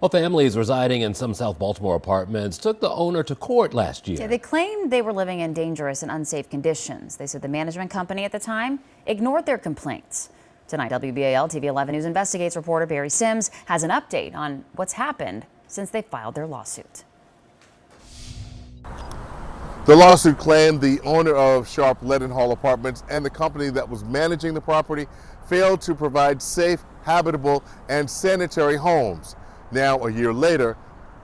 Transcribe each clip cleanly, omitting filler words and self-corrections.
Well, families residing in some South Baltimore apartments took the owner to court last year. Yeah, they claimed they were living in dangerous and unsafe conditions. They said the management company at the time ignored their complaints. Tonight, WBAL-TV 11 News investigates reporter Barry Sims has an update on what's happened since they filed their lawsuit. The lawsuit claimed the owner of Leadenhall Apartments and the company that was managing the property failed to provide safe, habitable, and sanitary homes. Now, a year later,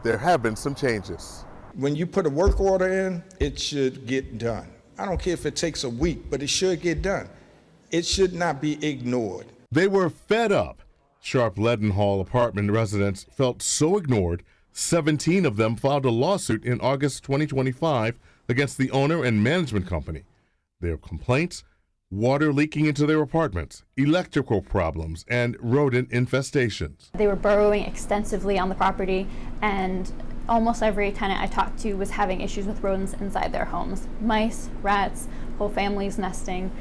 there have been some changes. When you put a work order in, it should get done. I don't care if it takes a week, but it should get done. It should not be ignored. They were fed up. Leadenhall apartment residents felt so ignored, 17 of them filed a lawsuit in August 2025 against the owner and management company. Their complaints: water leaking into their apartments, electrical problems, and rodent infestations. They were burrowing extensively on the property, and almost every tenant I talked to was having issues with rodents inside their homes. Mice, rats, whole families nesting.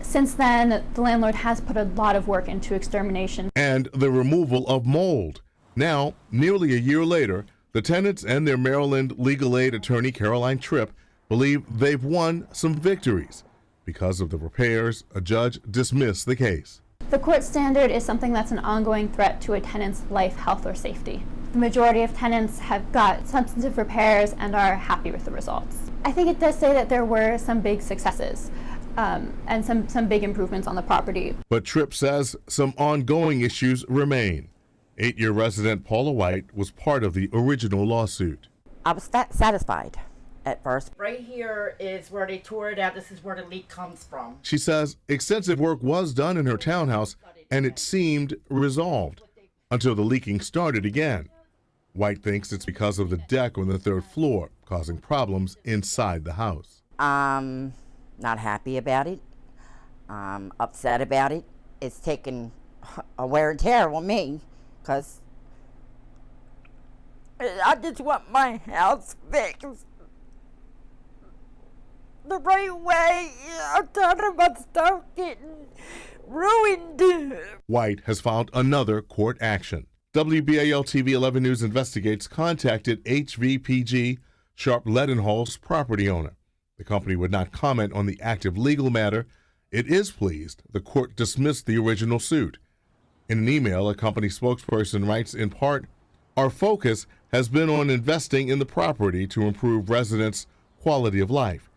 Since then, the landlord has put a lot of work into extermination. And the removal of mold. Now, nearly a year later, the tenants and their Maryland legal aid attorney, Caroline Tripp, believe they've won some victories. Because of the repairs, a judge dismissed the case. The court standard is something that's an ongoing threat to a tenant's life, health, or safety. The majority of tenants have got substantive repairs and are happy with the results. I think it does say that there were some big successes and some big improvements on the property. But Tripp says some ongoing issues remain. 8-year resident Paula White was part of the original lawsuit. I was satisfied at first. Right here is where they tore it out. This is where the leak comes from. She says extensive work was done in her townhouse and it seemed resolved until the leaking started again. White thinks it's because of the deck on the 3rd floor, causing problems inside the house. Not happy about it. Upset about it. It's taken a wear and tear on me because I just want my house fixed the right way. I'm tired of my stuff getting ruined. White has filed another court action. WBAL-TV 11 News investigates contacted HVPG, Leadenhall's property owner. The company would not comment on the active legal matter. It is pleased the court dismissed the original suit. In an email, a company spokesperson writes, in part, "Our focus has been on investing in the property to improve residents' quality of life.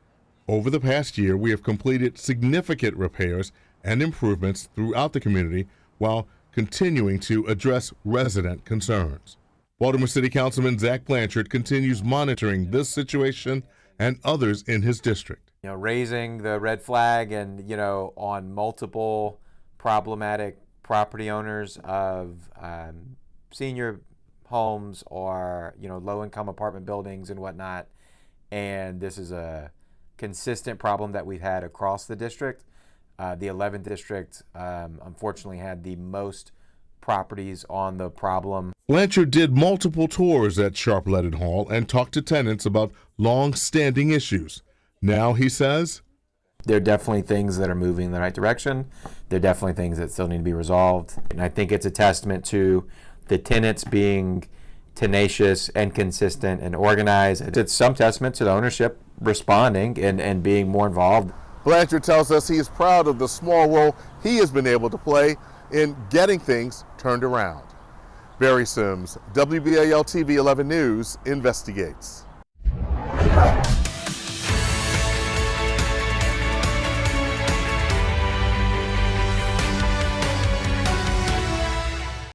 Over the past year, we have completed significant repairs and improvements throughout the community while continuing to address resident concerns." Baltimore City Councilman Zach Blanchard continues monitoring this situation and others in his district. Raising the red flag and, on multiple problematic property owners of senior homes or, low-income apartment buildings and whatnot. And this is a consistent problem that we've had across the district. The 11th district, unfortunately, had the most properties on the problem. Blanchard did multiple tours at Leadenhall and talked to tenants about long-standing issues. Now, he says, there are definitely things that are moving in the right direction. There are definitely things that still need to be resolved. And I think it's a testament to the tenants being tenacious and consistent and organized. It's some testament to the ownership responding and being more involved. Blanchard tells us he is proud of the small role he has been able to play in getting things turned around. Barry Sims, WBAL-TV 11 News investigates.